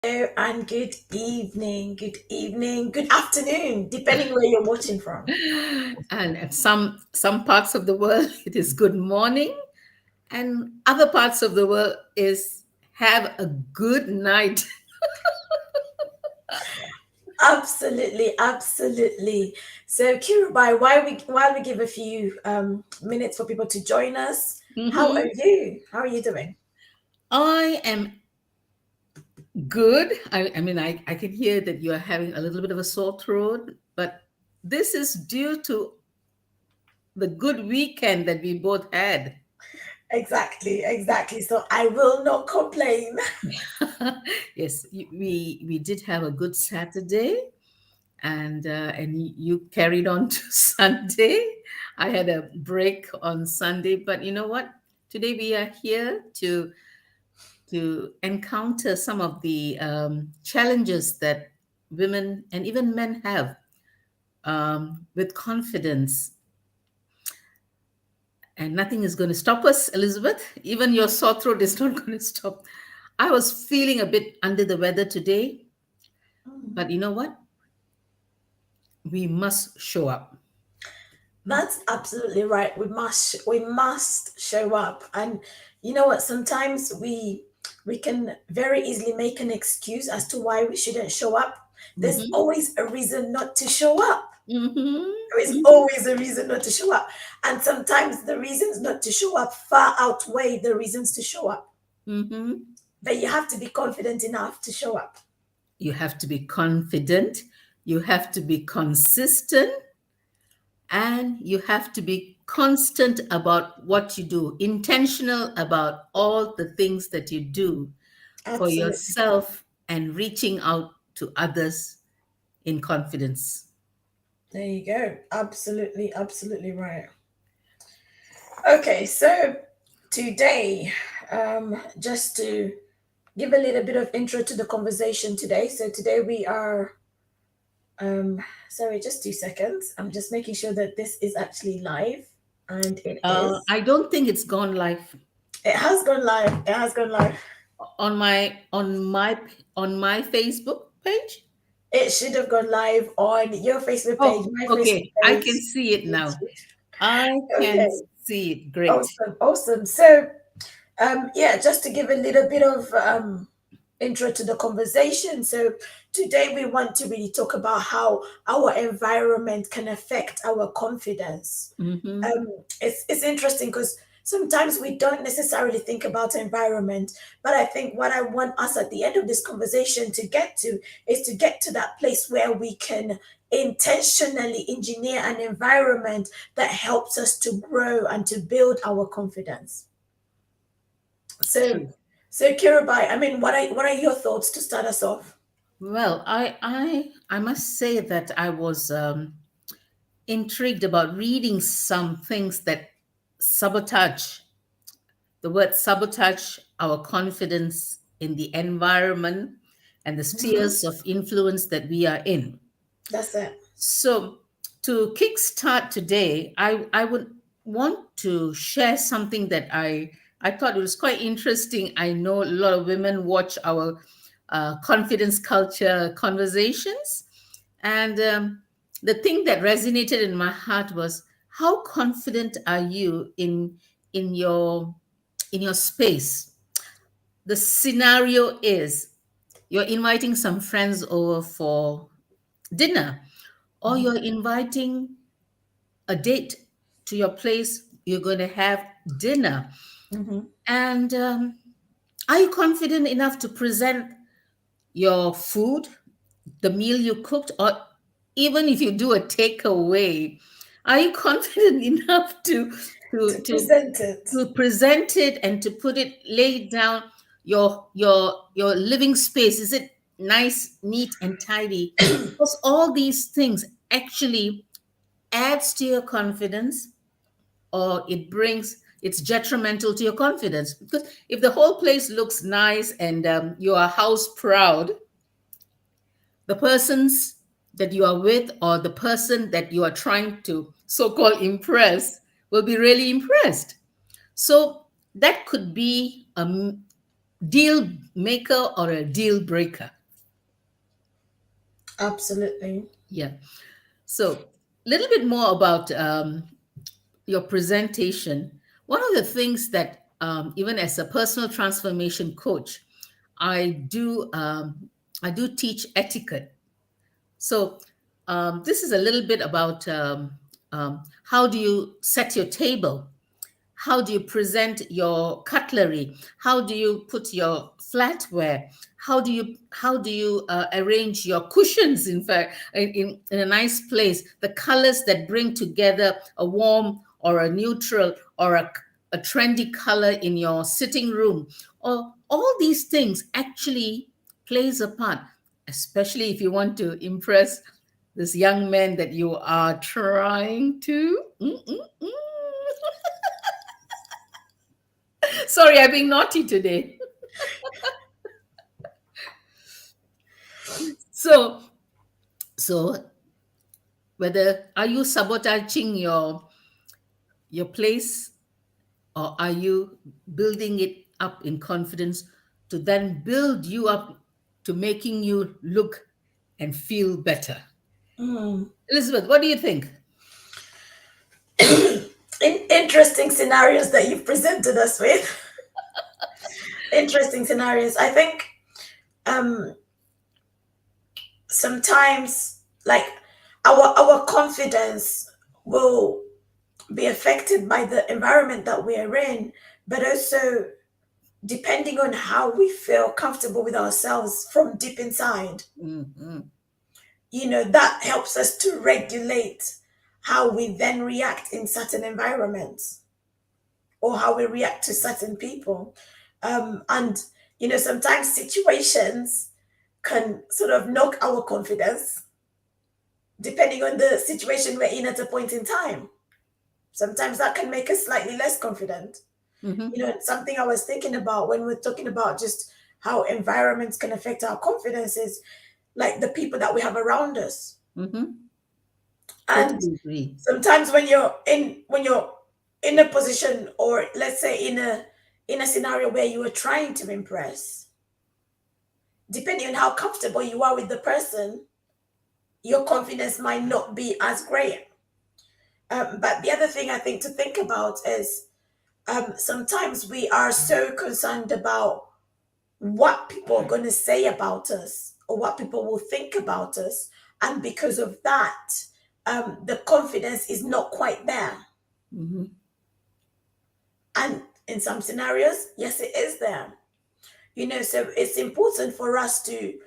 Hello and good evening, good afternoon, depending where you're watching from. And at some parts of the world it is good morning, and other parts of the world is have a good night. Absolutely, absolutely. So, Kirubai, while we give a few minutes for people to join us, how are Mhm. you? How are you doing? I am good. I can hear that you are having a little bit of a sore throat, but this is due to the good weekend that we both had. Exactly, exactly. So I will not complain. Yes, we did have a good Saturday, and you carried on to Sunday. I had a break on Sunday, but you know what? Today we are here to encounter some of the challenges that women and even men have with confidence, and nothing is going to stop us, Elizabeth. Even your sore throat is not going to stop. I was feeling a bit under the weather today, Mm. but you know what? We must show up. That's absolutely right. We must show up. And you know what? Sometimes we can very easily make an excuse as to why we shouldn't show up. There's Hmm. always a reason not to show up. There is Hmm. always a reason not to show up. And sometimes the reasons not to show up far outweigh the reasons to show up. Hmm. But you have to be confident enough to show up. You have to be confident, you have to be consistent, and you have to be constant about what you do, intentional about all the things that you do for Absolutely. yourself and reaching out to others in confidence. There you go. Absolutely, absolutely right. Okay, so today, just to give a little bit of intro to the conversation today. So today we are, sorry, just 2 seconds. I'm just making sure that this is actually live, and it is. I don't think it's gone live It has gone live. It has gone live. on my Facebook page. It should have gone live on your Facebook page, Oh, my Facebook okay. I page. can see it now. I can Okay, see it. Great. awesome, awesome. So, yeah, just to give a little bit of intro to the conversation. So today we want to really talk about how our environment can affect our confidence. Hmm. Um, it's interesting because sometimes we don't necessarily think about environment, but I think what I want us at the end of this conversation to get to is to get to that place where we can intentionally engineer an environment that helps us to grow and to build our confidence. So, True. so Kirabai, I mean, what are your thoughts to start us off? Well, I must say that I was intrigued about reading some things that sabotage the word sabotage our confidence in the environment and the Mhm. spheres of influence that we are in. That's it. So, to kickstart today, I would want to share something that I thought it was quite interesting. I know a lot of women watch our confidence culture conversations, and the thing that resonated in my heart was how confident are you in your in your space. The scenario is you're inviting some friends over for dinner, or Mhm. you're inviting a date to your place, you're going to have dinner. Mhm. And are you confident enough to present your food, the meal you cooked, or even if you do a takeaway, are you confident enough to To to present it. to present it and to put it, lay down your living space? Is it nice, neat, and tidy? Because all these things actually adds to your confidence, or it's detrimental to your confidence. Because if the whole place looks nice and you are house proud, the persons that you are with or the person that you are trying to so-called impress will be really impressed. So that could be deal maker or a deal breaker? Absolutely. Yeah. So, a little bit more about your presentation. One of the things that, even as a personal transformation coach, I do I do teach etiquette. So, this is a little bit about how do you set your table, how do you present your cutlery, how do you put your flatware, how do you arrange your cushions, in fact, in a nice place, the colors that bring together a warm or a neutral or a trendy color in your sitting room, or all these things actually plays a part, especially if you want to impress this young man that you are trying to. Sorry, I'm being naughty today. So, so whether are you sabotaging your place, or are you building it up in confidence to then build you up to making you look and feel better? Mm. Elizabeth, what do you think? Interesting scenarios that you've presented us with. Interesting scenarios. I think um, sometimes, like, our confidence will be affected by the environment that we are in, but also depending on how we feel comfortable with ourselves from deep inside. Mhm. That helps us to regulate how we then react in certain environments, or how we react to certain people. And sometimes situations can sort of knock our confidence depending on the situation we're in at a point in time. Sometimes that can make us slightly less confident. Mhm. Something I was thinking about when we're talking about just how environments can affect our confidence is like the people that we have around us. Mhm. And Totally agree. sometimes when you're in a position, or let's say in a scenario where you are trying to impress, depending on how comfortable you are with the person, your confidence might not be as great. But the other thing I think to think about is, sometimes we are so concerned about what people are going to say about us, or what people will think about us. And because of that, the confidence is not quite there. Mhm. And in some scenarios, yes, it is there. So it's important for us to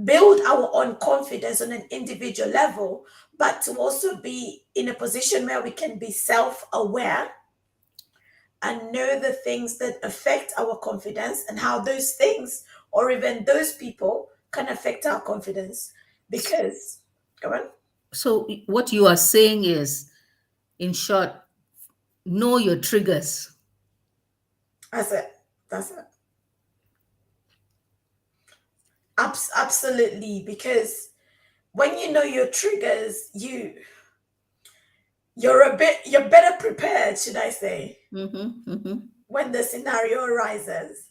build our own confidence on an individual level, but to also be in a position where we can be self-aware and know the things that affect our confidence, and how those things, or even those people, can affect our confidence. Because, come on. So, what you are saying is, in short, know your triggers. That's it. That's it. Absolutely. Because when you know your triggers, you're better prepared, should I say, Mhm. Mhm. when the scenario arises.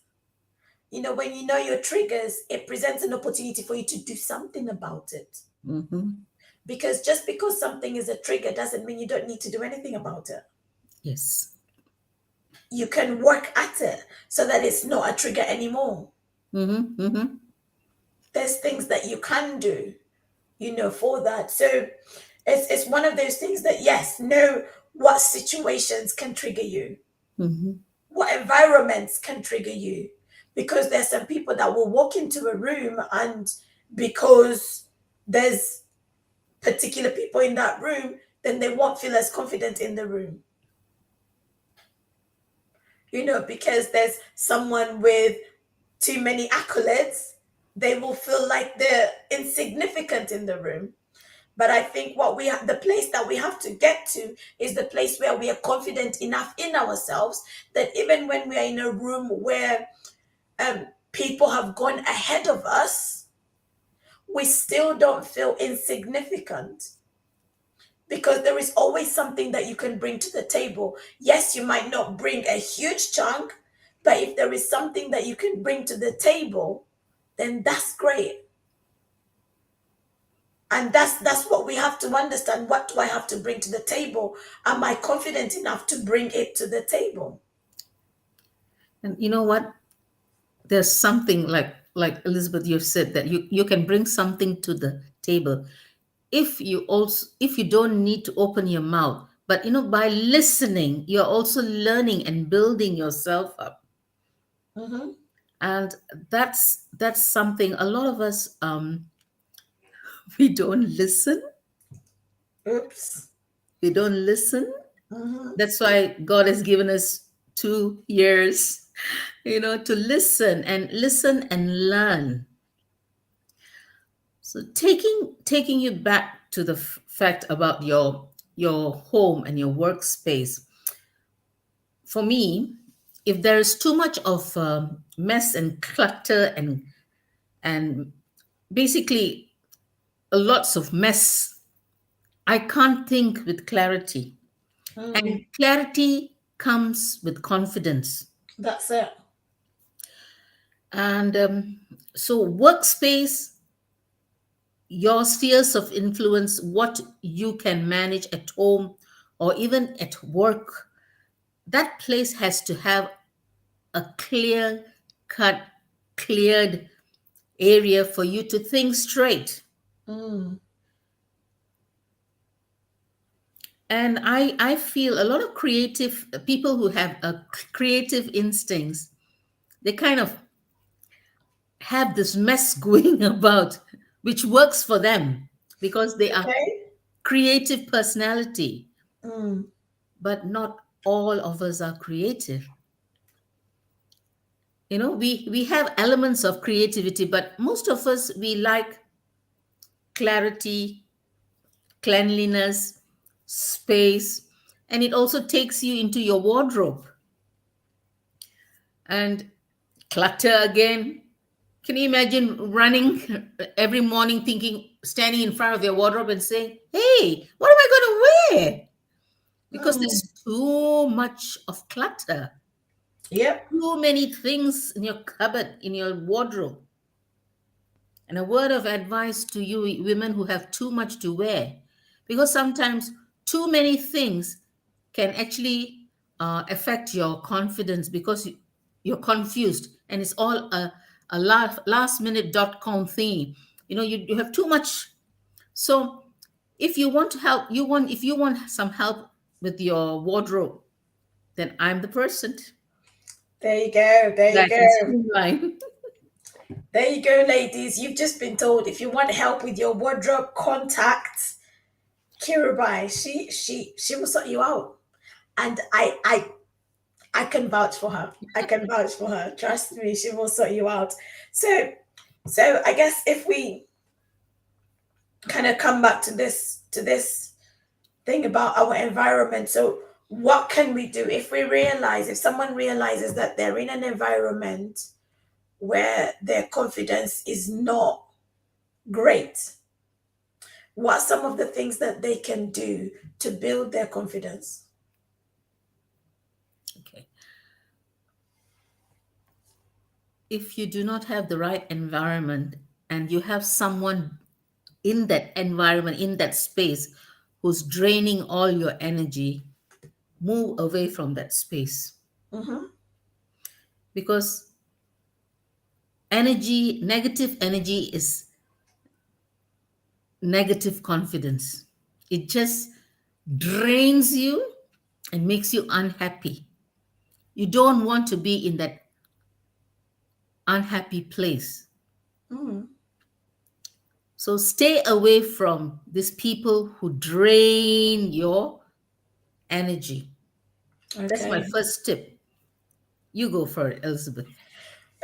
When you know your triggers, it presents an opportunity for you to do something about it. Mhm. Because just because something is a trigger doesn't mean you don't need to do anything about it. Yes. You can work at it so that it's not a trigger anymore. Mhm. Mhm. There's things that you can do, for that. So it's one of those things that, yes, know what situations can trigger you, Mhm. what environments can trigger you. Because there's some people that will walk into a room, and because there's particular people in that room, then they won't feel as confident in the room. Because there's someone with too many accolades, they will feel like they're insignificant in the room. But I think the place that we have to get to is the place where we are confident enough in ourselves that even when we are in a room where people have gone ahead of us, we still don't feel insignificant, because there is always something that you can bring to the table. Yes, you might not bring a huge chunk, But if there is something that you can bring to the table, then that's great. And that's what we have to understand. What do I have to bring to the table? Am I confident enough to bring it to the table? And you know what? There's something like Elizabeth, you've said that you can bring something to the table if you don't need to open your mouth, but by listening you're also learning and building yourself up. Mm-hmm. And that's something a lot of us we don't listen. Oops. We don't listen. Mm-hmm. That's why God has given us 2 years, to listen and learn. So taking you back to the fact about your home and your workspace. For me, if there is too much of mess and clutter and basically lots of mess, I can't think with clarity. Mm. And clarity comes with confidence. That's it. And so, workspace, your spheres of influence, what you can manage at home or even at work, that place has to have a clear cut, cleared area for you to think straight. Mm. And I feel a lot of creative people who have a creative instincts, they kind of have this mess going about, which works for them because they are Okay. creative personality. Mm. But not all of us are creative. We have elements of creativity, but most of us, we like clarity, cleanliness, space, and it also takes you into your wardrobe. And clutter again. Can you imagine running every morning thinking, standing in front of your wardrobe and saying, hey, what am I going to wear? Because Mm. there's too much of clutter, Yep. too many things in your cupboard, in your wardrobe. And a word of advice to you women who have too much to wear, because sometimes too many things can actually affect your confidence because you're confused and it's all a last minute.com thing. You have too much. So if you want to help, if you want some help with your wardrobe, then I'm the person There you go. There you that can go. streamline. There you go, ladies. You've just been told if you want help with your wardrobe, contact Kirabai. She will sort you out. And I can vouch for her. I can vouch for her. Trust me, she will sort you out. So I guess if we kind of come back to this thing about our environment. So what can we do if someone realizes that they're in an environment where their confidence is not great? What are some of the things that they can do to build their confidence? Okay. If you do not have the right environment and you have someone in that environment, in that space, who's draining all your energy, move away from that space. Mm-hmm. Because negative energy is negative confidence. It just drains you and makes you unhappy. You don't want to be in that unhappy place. Mm. So stay away from these people who drain your energy. That's my Okay. first tip. You go for it, Elizabeth.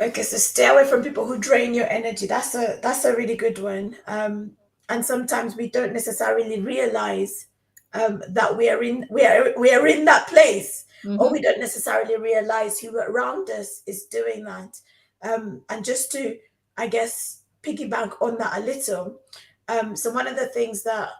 Okay, so stay away from people who drain your energy. That's a really good one. And sometimes we don't necessarily realize that we are in that place, or we Mhm. don't necessarily realize who around us is doing that. And just to, I guess, piggyback on that a little. So one of the things that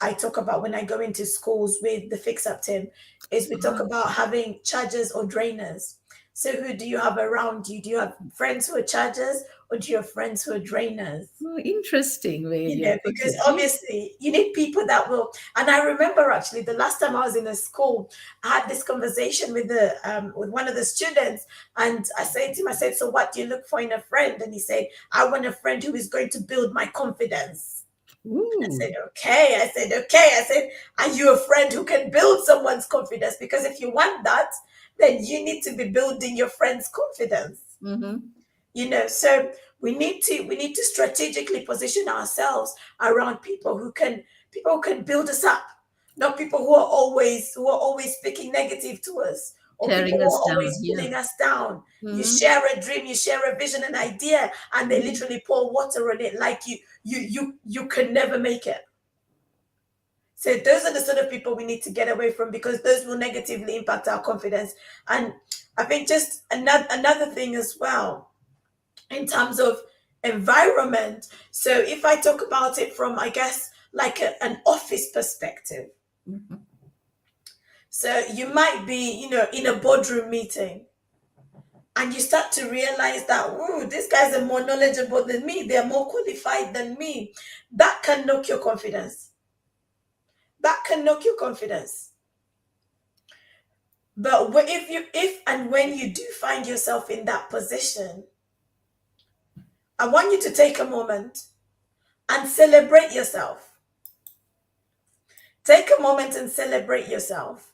I talk about when I go into schools with the Fix Up team is we talk about having chargers or drainers. So who do you have around you? Do you have friends who are chargers, or do you have friends who are drainers? Oh, interesting way You you know, put because it. Yeah. obviously you need people that will. And I remember actually the last time I was in a school, I had this conversation with the with one of the students, and I said to him, I said, "So what do you look for in a friend?" And he said, "I want a friend who is going to build my confidence." I Ooh, said, "Okay." I said, "Okay." I said, "Are you a friend who can build someone's confidence? Because if you want that, then you need to be building your friend's confidence." mm-hmm. So we need to strategically position ourselves around people who can build us up, not people who are always speaking negative to us, or people Tearing who us are down. always Yeah. pulling us down. You Mm-hmm. share a dream, you share a vision, an idea, and they Mm-hmm. literally pour water on it like you can never make it. So those are the sort of people we need to get away from, because those will negatively impact our confidence. And I think just another thing as well, in terms of environment. So if I talk about it from, I guess, like an office perspective. Mm-hmm. So you might be, in a boardroom meeting, and you start to realize that, ooh, these guys are more knowledgeable than me. They're more qualified than me. That can knock your confidence. That can knock your confidence. But if and when you do find yourself in that position, I want you to take a moment and celebrate yourself. Take a moment and celebrate yourself.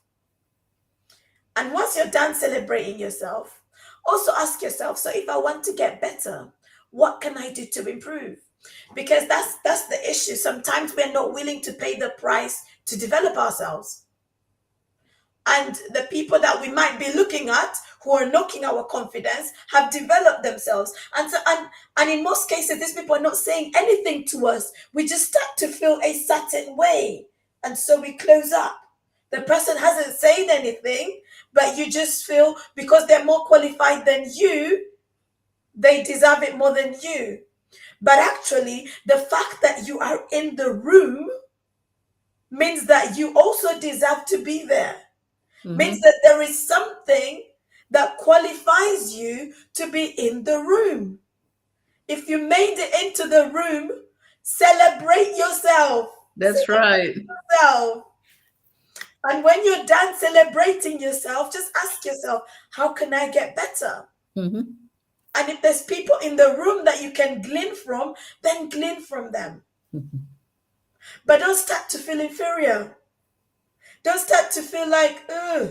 And once you're done celebrating yourself, also ask yourself, so if I want to get better, what can I do to improve? Because that's the issue. Sometimes we're not willing to pay the price to develop ourselves. And the people that we might be looking at who are knocking our confidence have developed themselves. And in most cases, these people are not saying anything to us. We just start to feel a certain way. And so we close up. The person hasn't said anything, but you just feel because they're more qualified than you, they deserve it more than you. But actually, the fact that you are in the room means that you also deserve to be there. Means Mm-hmm. that there is something that qualifies you to be in the room. If you made it into the room, celebrate yourself. That's Celebrate right. yourself. And when you're done celebrating yourself, just ask yourself, how can I get better? Mm-hmm. And if there's people in the room that you can glean from, then glean from them. Mm-hmm. But don't start to feel inferior. Don't start to feel like, ugh,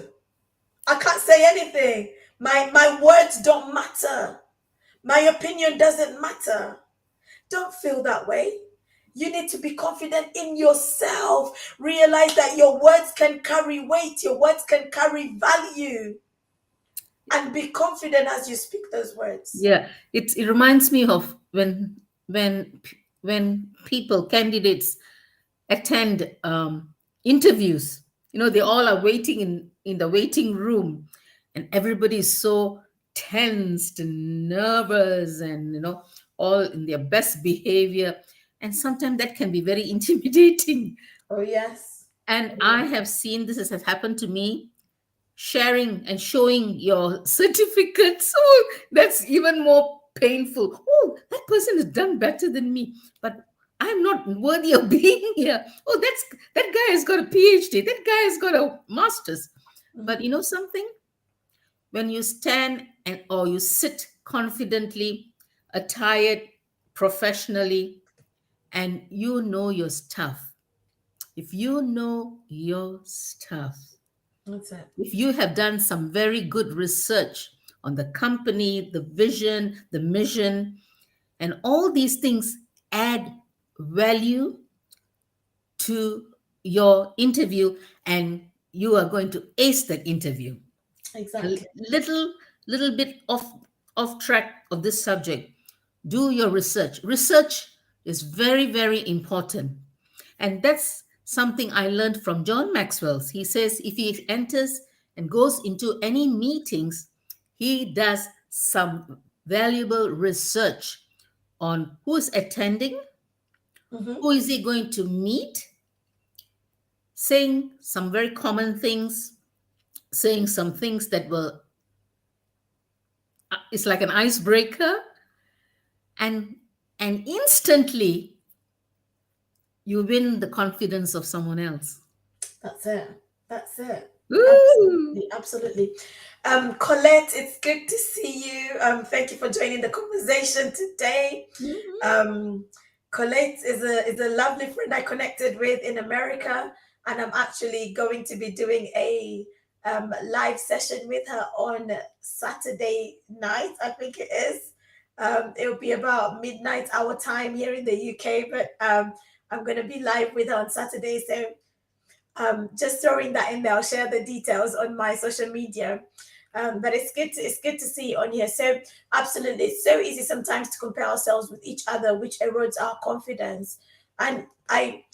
I can't say anything. My words don't matter. My opinion doesn't matter. Don't feel that way. You need to be confident in yourself. Realize that your words can carry weight, your words can carry value, and be confident as you speak those words. Yeah, it reminds me of when people candidates attend interviews. They all are waiting in the waiting room, and everybody is so tensed and nervous, and all in their best behavior, and sometimes that can be very intimidating. Oh, yes. And Oh, I yes. have seen this has happened to me, sharing and showing your certificates. Oh, that's even more painful. Oh, that person has done better than me, but I'm not worthy of being here. Oh, that guy has got a PhD. That guy has got a master's. But Mhm. you know something? When you stand and or you sit confidently, attired professionally, and you know your stuff. If you know your stuff, That's it. if you have done some very good research on the company, the vision, the mission, and all these things add value to your interview, and you are going to ace that interview. A Exactly. little bit off track of this subject. Do your research. Research is very, very important. And that's something I learned from John Maxwell. He says if he enters and goes into any meetings, he does some valuable research on who is attending, Hmm. who is he going to meet, saying some very common things, saying some things that will it's like an icebreaker, and instantly you win the confidence of someone else. That's it. That's it. Ooh. Absolutely, absolutely. Colette, it's good to see you. Thank you for joining the conversation today. Mhm. Colette is a lovely friend I connected with in America, and I'm actually going to be doing a live session with her on Saturday night. I think it is. It'll be about midnight our time here in the UK, but I'm going to be live with her on Saturday. So just throwing that in there. I'll share the details on my social media. But it's good to see you on here. So absolutely, it's so easy sometimes to compare ourselves with each other, which erodes our confidence. And I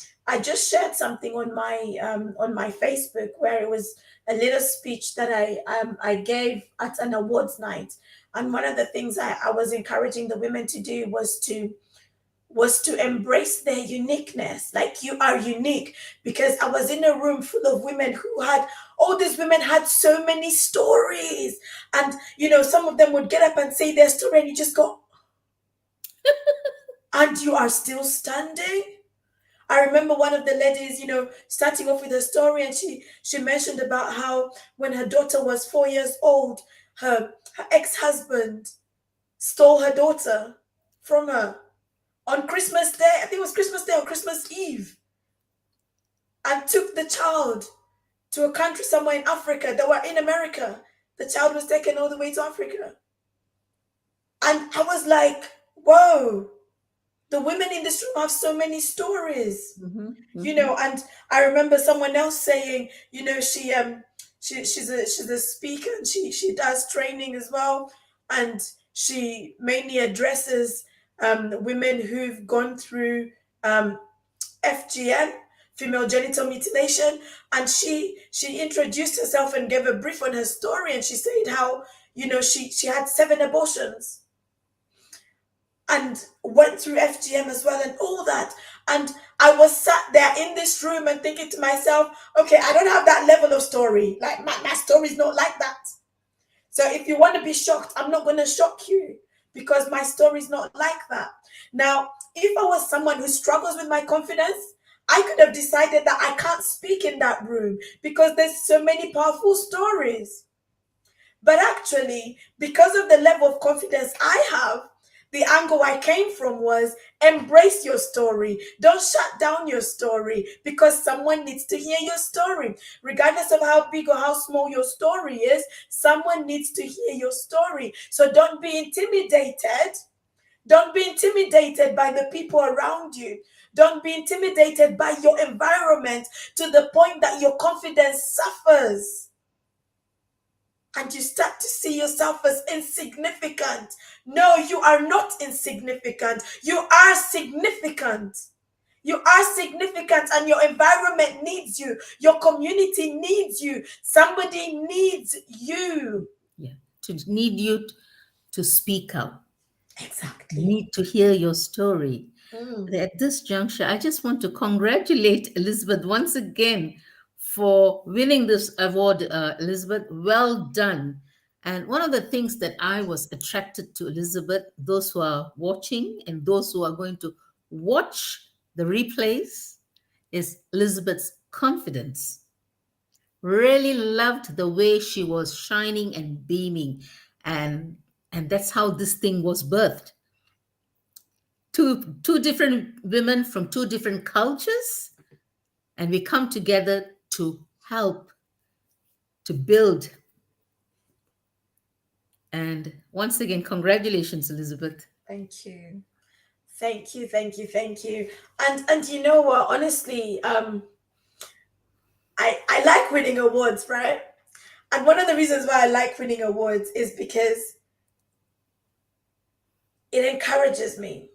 just shared something on my Facebook where it was a little speech that I gave at an awards night. And one of the things I was encouraging the women to do was to embrace their uniqueness. Like, you are unique, because I was in a room full of women who had, all these women had so many stories. And, some of them would get up and say their story, and you just go, and you are still standing. I remember one of the ladies, starting off with her story, and she mentioned about how when her daughter was 4 years old, her ex-husband stole her daughter from her on Christmas Day. I think it was Christmas Day or Christmas Eve, and took the child to a country somewhere in Africa. They were in America. The child was taken all the way to Africa. And I was like, whoa, the women in this room have so many stories. Mhm, And I remember someone else saying, she's a speaker, and she does training as well, and she mainly addresses women who've gone through FGM, female genital mutilation, and she introduced herself and gave a brief on her story, and she said how she had 7 abortions and went through FGM as well and all that. And I was sat there in this room and thinking to myself, okay, I don't have that level of story. Like, my story's not like that. So if you want to be shocked, I'm not going to shock you, because my story's not like that. Now, if I was someone who struggles with my confidence, I could have decided that I can't speak in that room because there's so many powerful stories. But actually, because of the level of confidence I have, the angle I came from was embrace your story. Don't shut down your story, because someone needs to hear your story. Regardless of how big or how small your story is, someone needs to hear your story. So don't be intimidated. Don't be intimidated by the people around you. Don't be intimidated by your environment to the point that your confidence suffers and you start to see yourself as insignificant. No, you are not insignificant. You are significant. You are significant, and your environment needs you. Your community needs you. Somebody needs you. yeah. To need you to speak out, Exactly. need to hear your story. Mm. At this juncture, I just want to congratulate Elizabeth once again for winning this award. Elizabeth, well done. And one of the things that I was attracted to Elizabeth, those who are watching and those who are going to watch the replays, is Elizabeth's confidence. Really loved the way she was shining and beaming, and that's how this thing was birthed. Two different women from two different cultures, and we come together to help, to build. And once again, congratulations, Elizabeth. Thank you. Thank you. Thank you. Thank you. And you know what? Honestly, I like winning awards, right? And one of the reasons why I like winning awards is because it encourages me.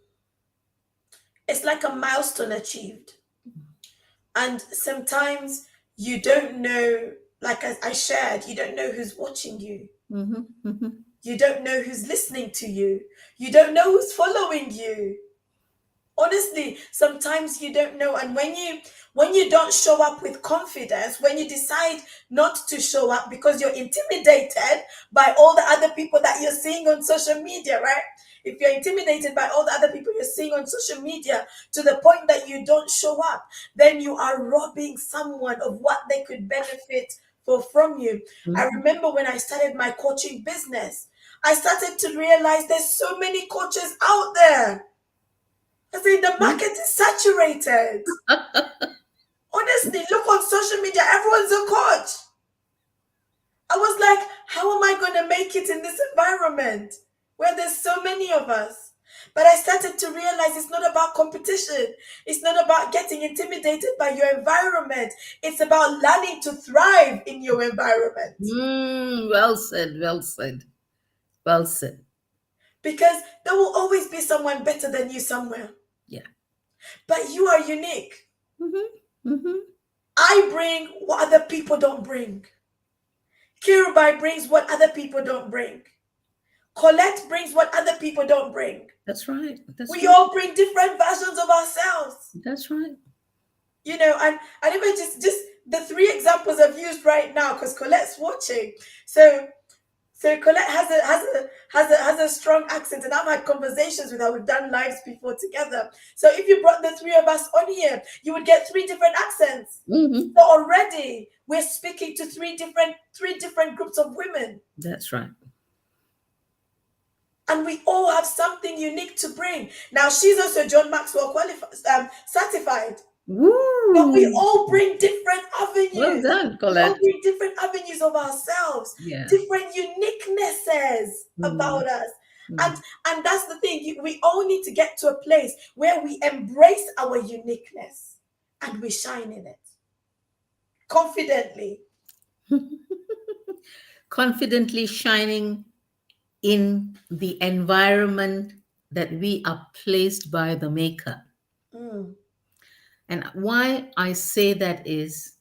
It's like a milestone achieved. And sometimes you don't know, like I shared, you don't know who's watching you. Mm-hmm, You don't know who's listening to you. You don't know who's following you. Honestly, sometimes you don't know. And when you don't show up with confidence, when you decide not to show up because you're intimidated by all the other people that you're seeing on social media, right? If you're intimidated by all the other people you're seeing on social media to the point that you don't show up, then you are robbing someone of what they could benefit for from you. I Mhm. remember when I started my coaching business, I started to realize there's so many coaches out there. I said the market is saturated. Honestly, look on social media, everyone's a coach. I was like, how am I going to make it in this environment where there's so many of us? But I started to realize it's not about competition. It's not about getting intimidated by your environment. It's about learning to thrive in your environment. Well said. Well said. Well said. Because there will always be someone better than you somewhere. Yeah. But you are unique. Mm-hmm. Mm-hmm. I bring what other people don't bring. Kirubai brings what other people don't bring. Colette brings what other people don't bring. That's right. That's We right. all bring different versions of ourselves. That's right. And even just the three examples I've used right now, because Colette's watching. So Colette has a strong accent, and I've had conversations with her. We've done lives before together. So if you brought the three of us on here, you would get three different accents. Mm-hmm. So already we're speaking to three different groups of women. That's right. And we all have something unique to bring. Now she's also John Maxwell certified. But we Woo! all bring different Well avenues. done, We all Colette. bring different avenues of ourselves, Yeah. different uniquenesses Mm, about us. And mm. and that's the thing. We all need to get to a place where we embrace our uniqueness and we shine in it confidently. Confidently shining in the environment that we are placed by the Maker. Mm, And why I say that is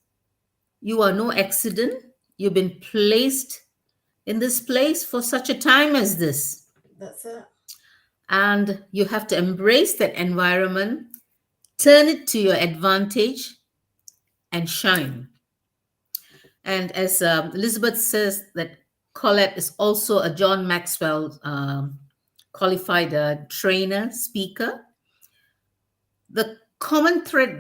you are no accident. You've been placed in this place for such a time as this. that's it. And you have to embrace that environment, turn it to your advantage, and shine. And as Elizabeth says, that Colette is also a John Maxwell qualified trainer, speaker. The common thread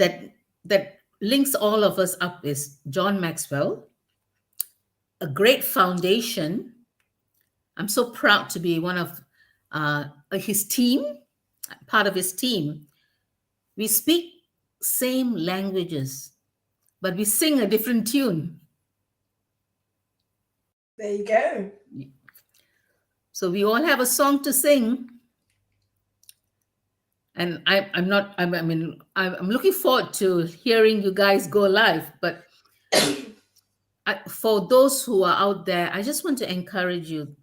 that links all of us up is John Maxwell, a great foundation. I'm so proud to be one of his team, part of his team. We speak same languages, but we sing a different tune. There you go. So we all have a song to sing. And I'm not, I mean, I'm looking forward to hearing you guys go live. But for those who are out there, I just want to encourage you.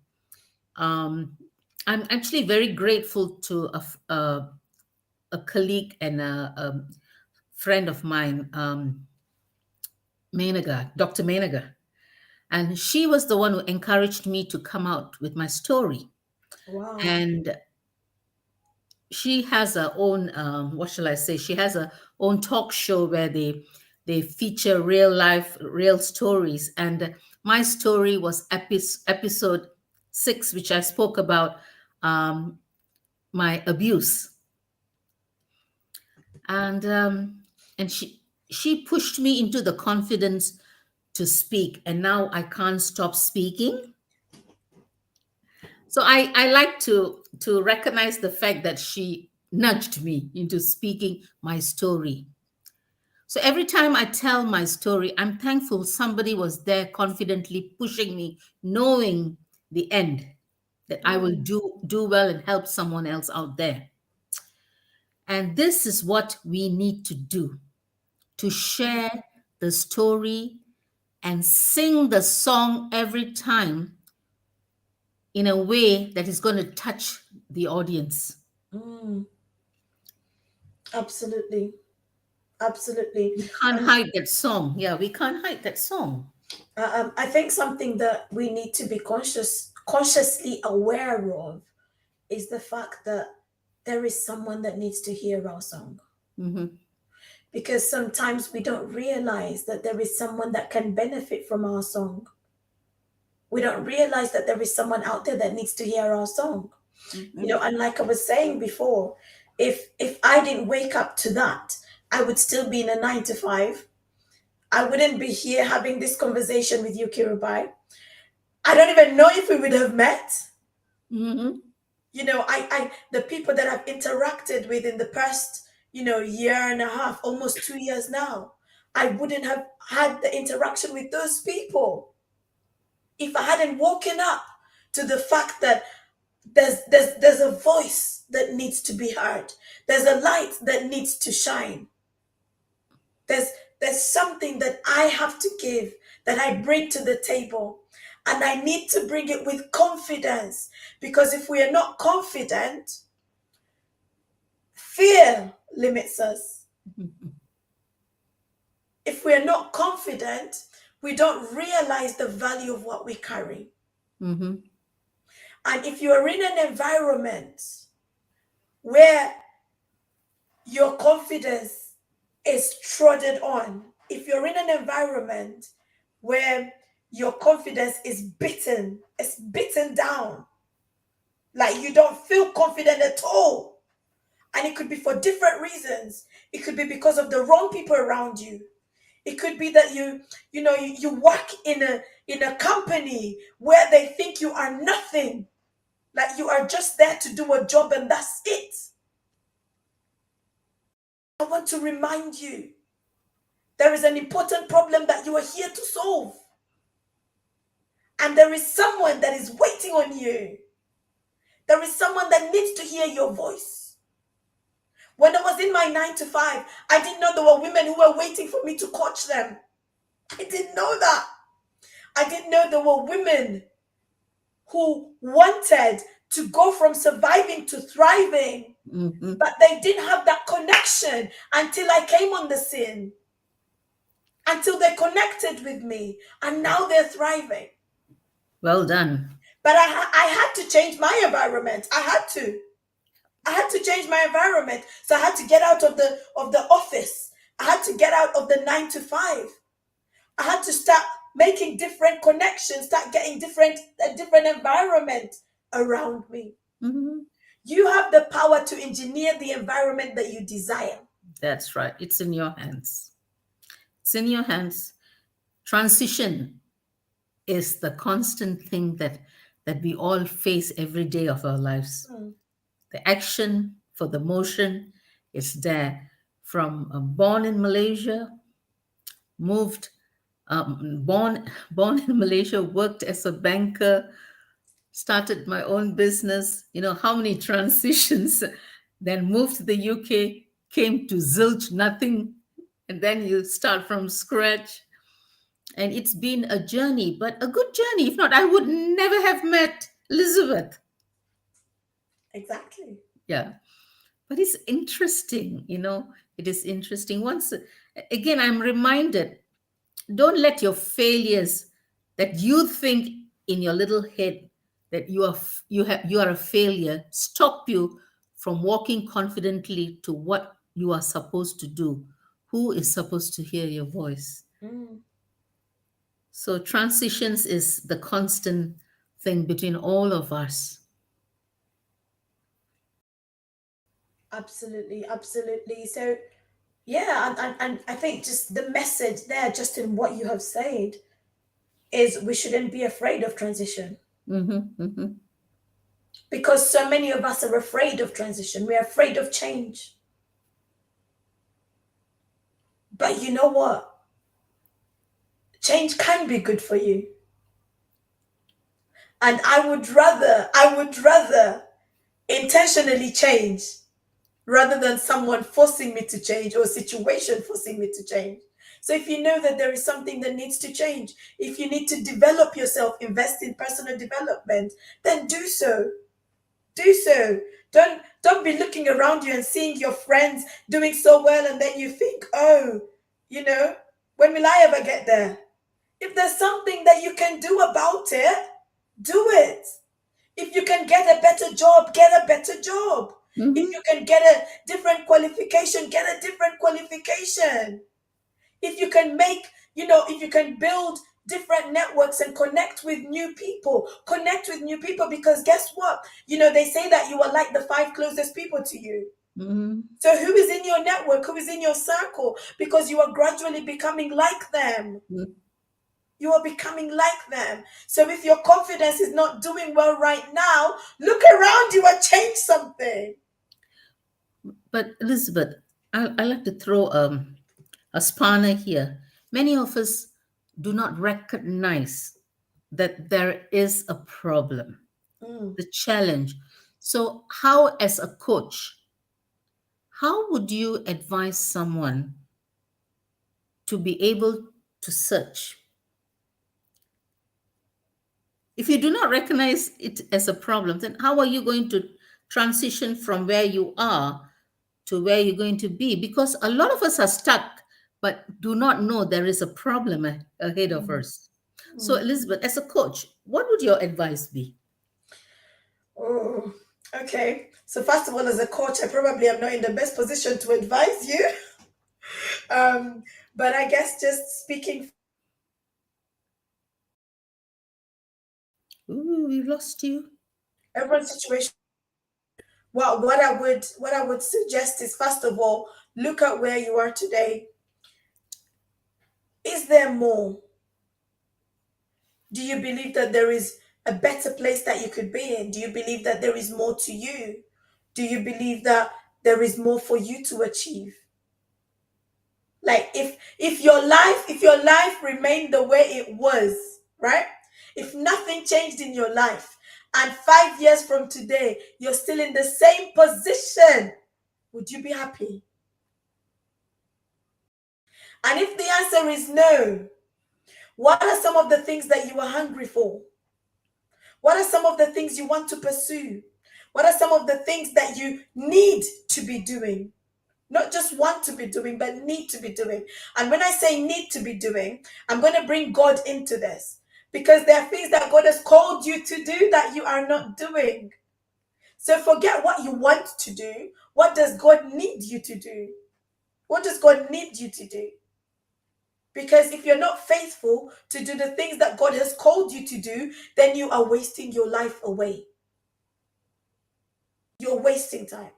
I'm actually very grateful to a colleague and a friend of mine, Menaga, Dr. Menaga. And she was the one who encouraged me to come out with my story. Wow. And she has her own, what shall I say? She has her own talk show where they feature real life, real stories. And my story was episode 6, which I spoke about my abuse. And she pushed me into the confidence to speak, and now I can't stop speaking. So I like to recognize the fact that she nudged me into speaking my story. So every time I tell my story, I'm thankful somebody was there confidently pushing me, knowing the end, that I will Mm, do well and help someone else out there. And this is what we need to do, to share the story and sing the song every time in a way that is going to touch the audience. mm, absolutely. Absolutely. We can't And hide that song. Yeah, we can't hide that song. I think something that we need to be consciously aware of is the fact that there is someone that needs to hear our song. Mm-hmm. Because sometimes we don't realize that there is someone that can benefit from our song. We don't realize that there is someone out there that needs to hear our song. Mm-hmm. You know, and like I was saying before, if I didn't wake up to that, I would still be in a 9 to 5. I wouldn't be here having this conversation with you, Kirubai. I don't even know if we would have met. Mm-hmm. You know, the people that I've interacted with in the past, year and a half, almost 2 years now, I wouldn't have had the interaction with those people if I hadn't woken up to the fact that there's a voice that needs to be heard. There's a light that needs to shine. There's there's something that I have to give, that I bring to the table. And I need to bring it with confidence, because if we are not confident, fear limits us. If we are not confident, we don't realize the value of what we carry. Mm-hmm. And if you are in an environment where your confidence is trodden on, if you're in an environment where your confidence is bitten down, like you don't feel confident at all, and it could be for different reasons. It could be because of the wrong people around you. It could be that you work in a company where they think you are nothing, like you are just there to do a job and that's it. I want to remind you, there is an important problem that you are here to solve. And there is someone that is waiting on you. There is someone that needs to hear your voice. When I was in my 9 to 5, I didn't know there were women who were waiting for me to coach them. I didn't know that. I didn't know there were women who wanted to go from surviving to thriving, Mm-hmm. but they didn't have that connection until I came on the scene, until they connected with me, and now they're thriving. Well done. But I had to change my environment. I had to change my environment. So I had to get out of the office. I had to get out of the 9 to 5. I had to start making different connections, start getting a different environment around me. Mm-hmm. You have the power to engineer the environment that you desire. That's right. It's in your hands. It's in your hands. Transition is the constant thing that we all face every day of our lives. Mm. The action for the motion is there. From born in Malaysia, moved, born in Malaysia, worked as a banker, started my own business. You know how many transitions. Then moved to the UK, came to zilch, nothing, and then you start from scratch. And it's been a journey, but a good journey. If not, I would never have met Elizabeth. Exactly. Yeah. But it's interesting, it is interesting. Once again, I'm reminded, don't let your failures that you think in your little head that you are a failure stop you from walking confidently to what you are supposed to do. Who is supposed to hear your voice? Mm. So transitions is the constant thing between all of us. Absolutely, absolutely. So yeah, and I think just the message there, just in what you have said, is we shouldn't be afraid of transition, Mm-hmm, mm-hmm. because so many of us are afraid of transition. We're afraid of change. But you know what? Change can be good for you. And I would rather intentionally change rather than someone forcing me to change or a situation forcing me to change. So if you know that there is something that needs to change, if you need to develop yourself, invest in personal development, then do so. Do so. Don't be looking around you and seeing your friends doing so well, and then you think, oh, when will I ever get there? If there's something that you can do about it, do it. If you can get a better job, get a better job. If Mhm. you can get a different qualification, get a different qualification. If you can make, if you can build different networks and connect with new people, because guess what? They say that you are like the five closest people to you. Mhm. So who is in your network? Who is in your circle? Because you are gradually becoming like them. Mhm. You are becoming like them. So if your confidence is not doing well right now, look around you and change something. But Elizabeth, I like to throw a spanner here. Many of us do not recognize that there is a problem, Mm, the challenge. So, how, as a coach, how would you advise someone to be able to search? If you do not recognize it as a problem, then how are you going to transition from where you are to where you're going to be? Because a lot of us are stuck but do not know there is a problem ahead of mm, us. So, mm. Elizabeth, as a coach, what would your advice be? Oh, okay. So first of all, as a coach, I probably am not in the best position to advise you. Um, but I guess just speaking Ooh, we lost you. from everyone's situation, what I would suggest is, first of all, look at where you are today. Is there more? Do you believe that there is a better place that you could be in? Do you believe that there is more to you? Do you believe that there is more for you to achieve? Like, if your life remained the way it was, right? If nothing changed in your life, and 5 years from today you're still in the same position, would you be happy? And if the answer is no, what are some of the things that you are hungry for? What are some of the things you want to pursue? What are some of the things that you need to be doing? Not just want to be doing, but need to be doing. And when I say need to be doing, I'm going to bring God into this, because there are things that God has called you to do that you are not doing. So forget what you want to do. What does God need you to do? What does God need you to do? Because if you're not faithful to do the things that God has called you to do, then you are wasting your life away. You're wasting time.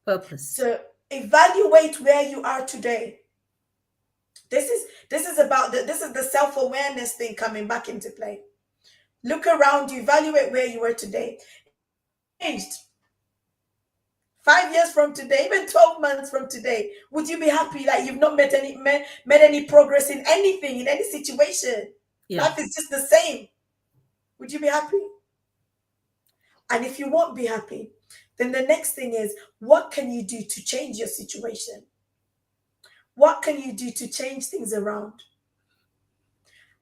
Purpose. So evaluate where you are today. This is the self-awareness thing coming back into play. Look around you, evaluate where you are today. Changed 5 years from today, even 12 months from today, would you be happy like you've not made any progress in anything, in any situation? Yeah. Life is just the same. Would you be happy? And if you won't be happy, then the next thing is, what can you do to change your situation? What can you do to change things around?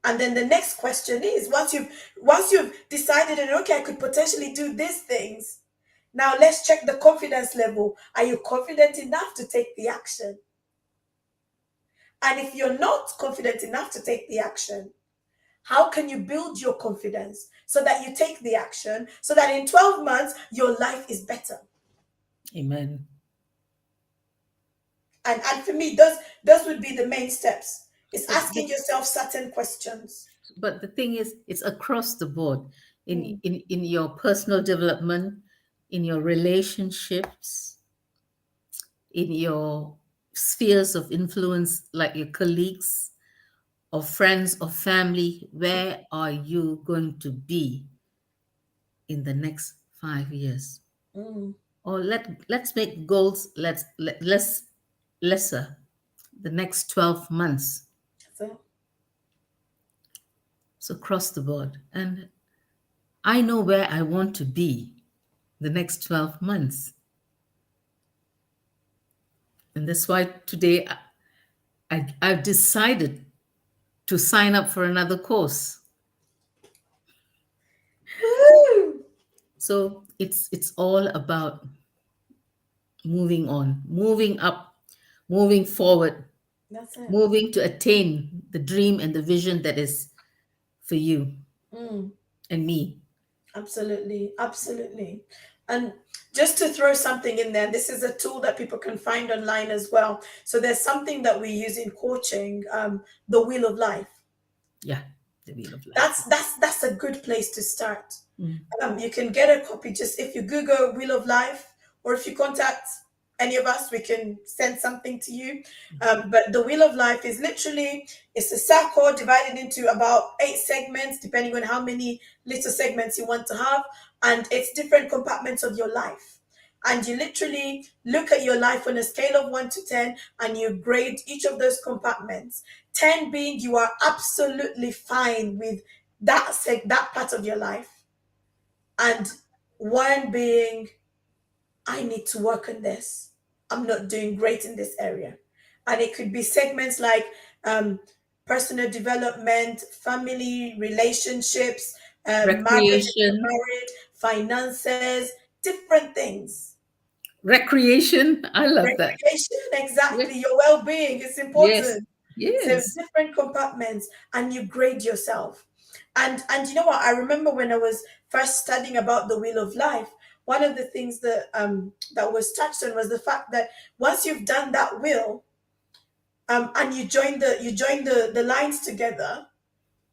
And then the next question is, once you've decided that, okay, I could potentially do these things, now let's check the confidence level. Are you confident enough to take the action? And if you're not confident enough to take the action, how can you build your confidence so that you take the action, so that in 12 months your life is better? Amen. And for me, those would be the main steps. It's But asking yourself certain questions. but the thing is, it's across the board Mm, in your personal development, in your relationships, in your spheres of influence, like your colleagues or friends or family. Where are you going to be in the next 5 years? mm, Or let's make goals, less lesser, the next 12 months. so, So across the board. And I know where I want to be the next 12 months. And that's why today I've decided to sign up for another course. woo! So it's all about moving on, moving up, moving forward, That's it. moving to attain the dream and the vision that is for you Mm. and me. Absolutely, absolutely. And just to throw something in there, this is a tool that people can find online as well. So there's something that we use in coaching, the Wheel of Life. Yeah, the Wheel of Life. That's a good place to start. Mm. You can get a copy just if you Google Wheel of Life, or if you contact any of us, we can send something to you. But the Wheel of Life is literally, it's a circle divided into about 8 segments, depending on how many little segments you want to have, and it's different compartments of your life. And you literally look at your life on a scale of 1 to 10, and you grade each of those compartments. 10 being you are absolutely fine with that part of your life, and 1 being I need to work on this. I'm not doing great in this area. And it could be segments like personal development, family, relationships, marriage, Recreation. finances, different things. Recreation. I love that. Recreation, Yes. exactly. Your well being is Yes. important. So Yes. different compartments, and you grade yourself. And you know what? I remember when I was first studying about the Wheel of Life, one of the things that was touched on was the fact that once you've done that wheel, and you join the lines together,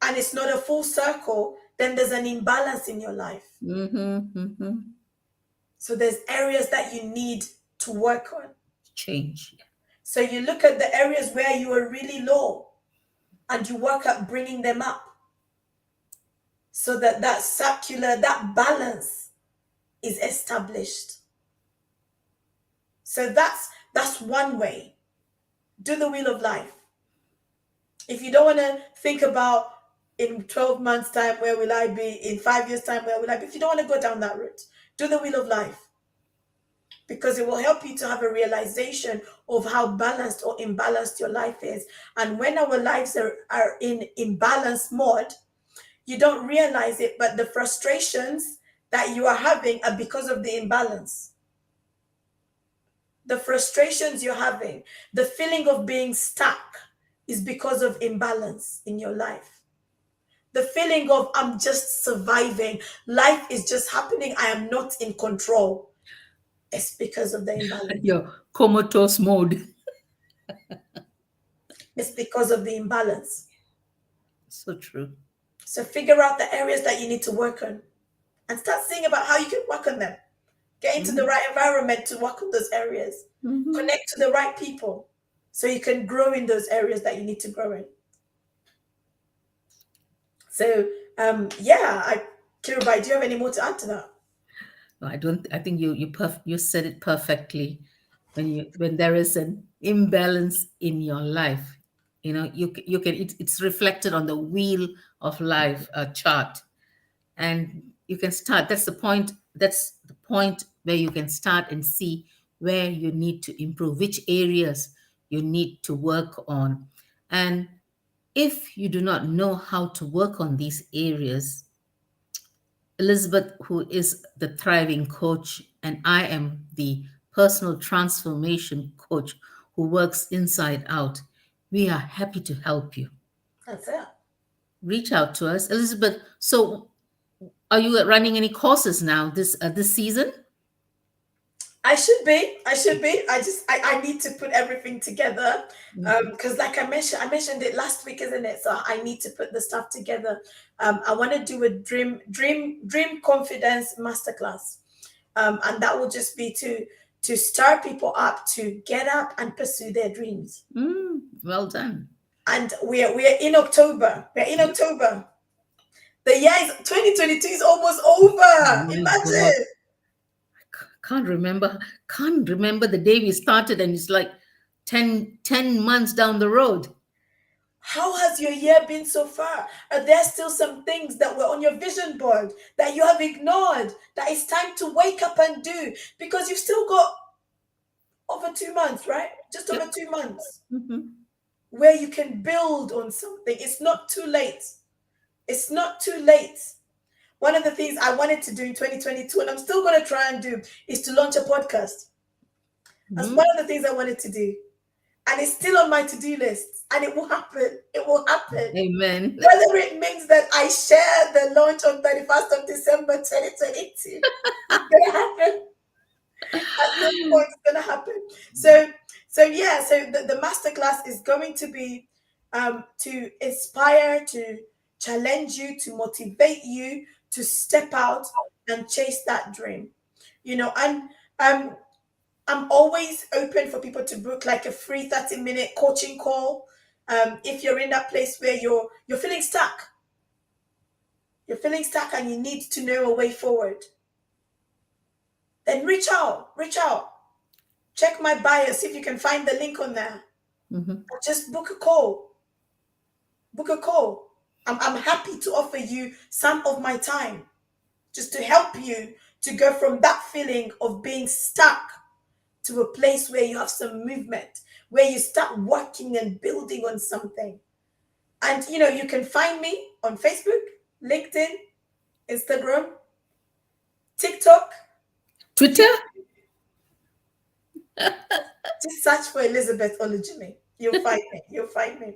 and it's not a full circle, then there's an imbalance in your life. Mm-hmm. Mm-hmm. So there's areas that you need to work on. Change. So you look at the areas where you are really low, and you work at bringing them up, so that that balance is established. So that's one way. Do the Wheel of Life. If you don't want to think about in 12 months time where will I be, in 5 years time where will I be, if you don't want to go down that route, do the Wheel of Life, because it will help you to have a realization of how balanced or imbalanced your life is. And when our lives are in imbalance mode, you don't realize it, but the frustrations that you are having are because of the imbalance. The frustrations you're having, the feeling of being stuck, is because of imbalance in your life. The feeling of I'm just surviving, life is just happening, I am not in control, it's because of the imbalance. Your comatose mode. It's because of the imbalance. So true. So figure out the areas that you need to work on, and start seeing about how you can work on them. Get into the Mm-hmm. right environment to work on those areas. Mm-hmm. Connect to the right people so you can grow in those areas that you need to grow in. So, Kirubai, do you have any more to add to that? No, I don't. I think you said it perfectly. When there is an imbalance in your life, you can it's reflected on the Wheel of Life chart, and you can start. That's the point where you can start and see where you need to improve, which areas you need to work on, and if you do not know how to work on these areas, Elizabeth, who is the thriving coach, and I am the personal transformation coach who works inside out, we are happy to help you. That's it. Reach out to us, Elizabeth. So, are you running any courses now this season? I should be. I should be. I need to put everything together. Mhm. Because like I mentioned it last week, isn't it? So I need to put the stuff together. I want to do a dream confidence masterclass. And that will just be to start people up to get up and pursue their dreams. Well done. And we're in October. We're in Yep. October. The year is 2022 is almost Oh over. my God. Imagine. Can't remember the day we started, and it's like 10 months down the road. How has your year been so far? Are there still some things that were on your vision board that you have ignored, that it's time to wake up and do? Because you've still got over 2 months, right? Just over Yep. 2 months Mhm. where you can build on something. It's not too late. It's not too late. One of the things I wanted to do in 2022, and I'm still going to try and do, is to launch a podcast. That's Mhm. one of the things I wanted to do. and it's still on my to-do list, and it will happen. It will happen. Amen. Whether it means that I share the launch on 31st of December 2022, it's gonna happen. At some point, it's gonna happen. So the masterclass is going to be to inspire, to challenge you, to motivate you to step out and chase that dream. And um I'm always open for people to book like a free 30-minute coaching call. If you're in that place where you're feeling stuck, and you need to know a way forward, then reach out. Check my bio, see if you can find the link on there. Mhm. Just book a call. I'm happy to offer you some of my time just to help you to go from that feeling of being stuck to a place where you have some movement, where you start working and building on something. And you can find me on Facebook, LinkedIn, Instagram, TikTok. Twitter? Just search for Elizabeth Olujimi. You'll find me.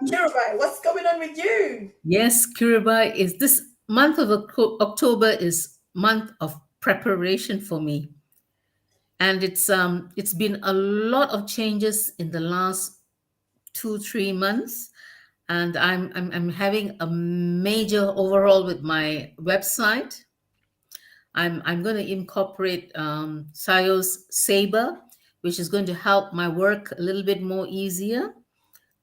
Kirabai, what's going on with you? Yes, Kiribai, is this month of October is month of preparation for me. And it's been a lot of changes in the last 2-3 months. And I'm having a major overhaul with my website. I'm going to incorporate Sios Sabre, which is going to help my work a little bit more easier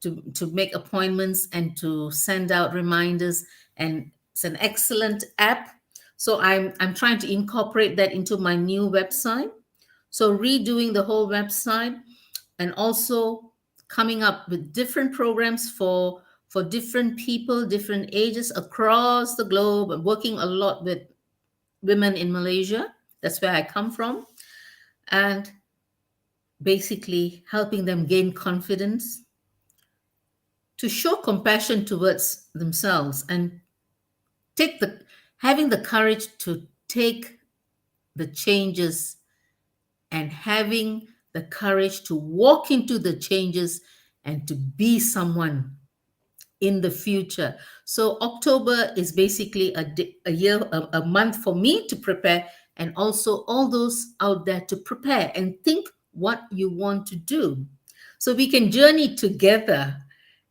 to make appointments and to send out reminders. And it's an excellent app. So I'm trying to incorporate that into my new website. So redoing the whole website, and also coming up with different programs for different people, different ages across the globe. I'm working a lot with women in Malaysia. That's where I come from. And basically helping them gain confidence, to show compassion towards themselves, and take the having the courage to take the changes, and having the courage to walk into the changes and to be someone in the future. So October is basically a month for me to prepare, and also all those out there to prepare and think what you want to do, so we can journey together.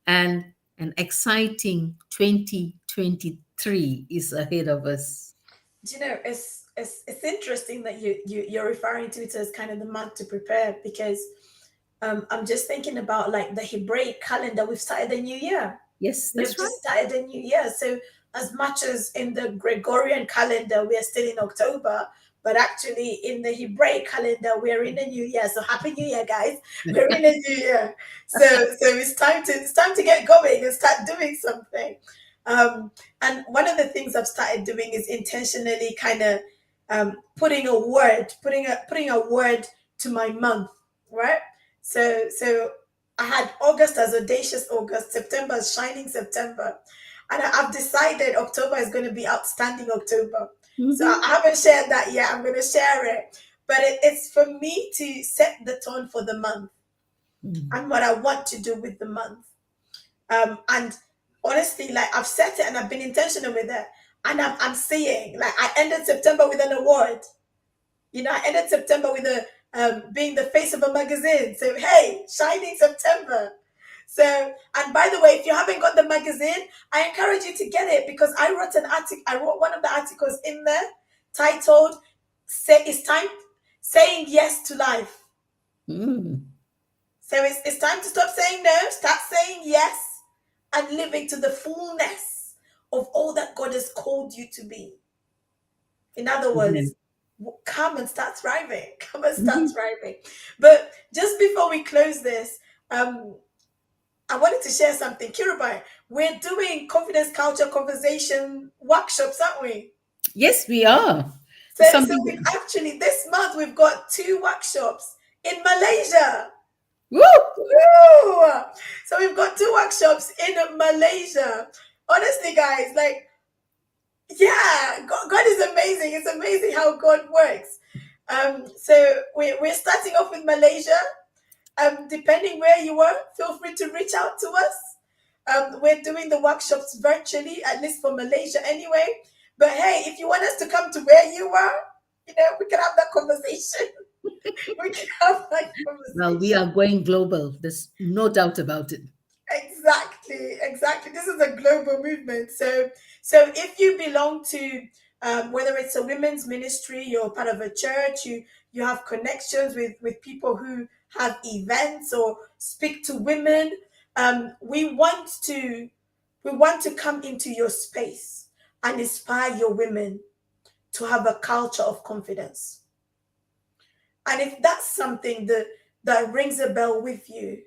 And an exciting 2023 is ahead of us. It's interesting that you're referring to it as kind of the month to prepare, because I'm just thinking about like the Hebraic calendar. We've started the new year. Yes, We've that's right. just started the new year. So as much as in the Gregorian calendar we are still in October, but actually in the Hebraic calendar we're in a new year. So happy New Year, guys! We're in a new year. So it's time to get going and start doing something. And one of the things I've started doing is intentionally kind of putting a word to my month, right? So I had August as audacious August, September as shining September, and I've decided October is going to be outstanding October. So Mhm. I haven't shared that yet. I'm going to share it, but it's for me to set the tone for the month Mhm. and what I want to do with the month. And honestly, like I've set it and I've been intentional with it, and I'm seeing like I ended September with an award. I ended September with a being the face of a magazine. So hey, shining September. So, and by the way, if you haven't got the magazine, I encourage you to get it, because I wrote an article. I wrote one of the articles in there titled "Say It's Time Saying Yes to Life." Mm. So it's time to stop saying no, start saying yes, and living to the fullness of all that God has called you to be. In other Amen. words, come and start thriving. Come and start Mhm. thriving. But just before we close this, um, I wanted to share something. Kirabai, we're doing confidence culture conversation workshops, aren't we? Yes, we are. So, It's so something. we've actually this month we've got 2 workshops in Malaysia. Woo! Woo! So we've got 2 workshops in Malaysia. Honestly, guys, like, yeah, God is amazing. It's amazing how God works. So we're starting off with Malaysia. Depending where you are, feel free to reach out to us. We're doing the workshops virtually, at least for Malaysia anyway. But hey, if you want us to come to where you are, we can have that conversation. We can have that Well, we conversation. are going global. There's no doubt about it. Exactly, exactly. This is a global movement. So if you belong to whether it's a women's ministry, you're part of a church, you have connections with people who have events or speak to women. We want to come into your space and inspire your women to have a culture of confidence. And if that's something that rings a bell with you,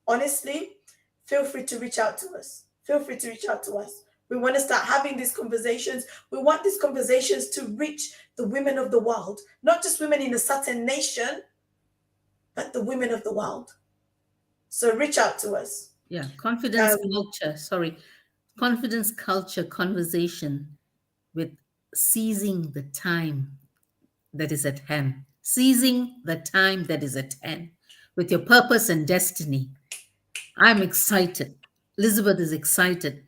honestly, feel free to reach out to us. Feel free to reach out to us. We want to start having these conversations. We want these conversations to reach the women of the world, not just women in a certain nation, but the women of the world. So reach out to us. Yeah, confidence Um, culture. Sorry, confidence culture conversation with seizing the time that is at hand. Seizing the time that is at hand with your purpose and destiny. I'm excited. Elizabeth is excited.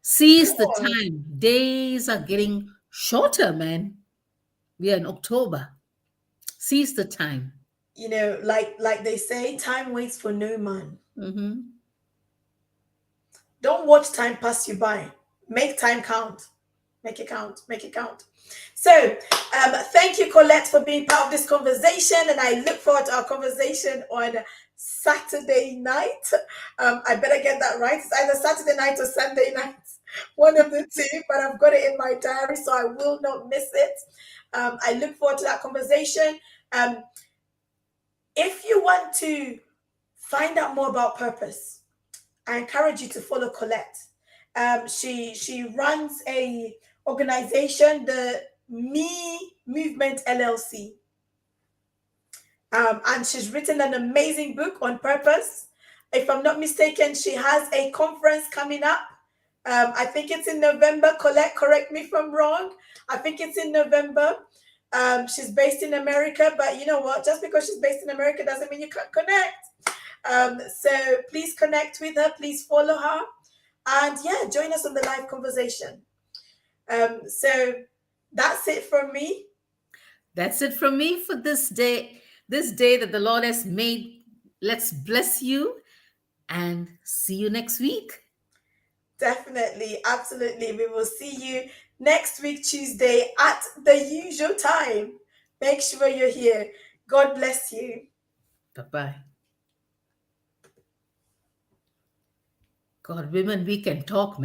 Seize the sure. time. Days are getting shorter, man. We are in October. Seize the time. Like they say, time waits for no man. Hmm. Don't watch time pass you by. Make time count. Make it count. Make it count. So, thank you, Colette, for being part of this conversation, and I look forward to our conversation on Saturday night. I better get that right. It's either Saturday night or Sunday night, one of the two, but I've got it in my diary, so I will not miss it. I look forward to that conversation. Um, if you want to find out more about purpose, I encourage you to follow Colette. She runs a organization, the Me Movement LLC, and she's written an amazing book on purpose. If I'm not mistaken, she has a conference coming up. I think it's in November. Colette, correct me if I'm wrong. I think it's in November. She's based in America, but you know what? Just because she's based in America doesn't mean you can't connect. So please connect with her. Please follow her. And yeah, join us on the live conversation. So that's it from me. That's it from me for this day that the Lord has made. Let's bless you and see you next week. Definitely, absolutely. We will see you next week, Tuesday, at the usual time. Make sure you're here. God bless you. Bye bye. God, women, we can talk, man.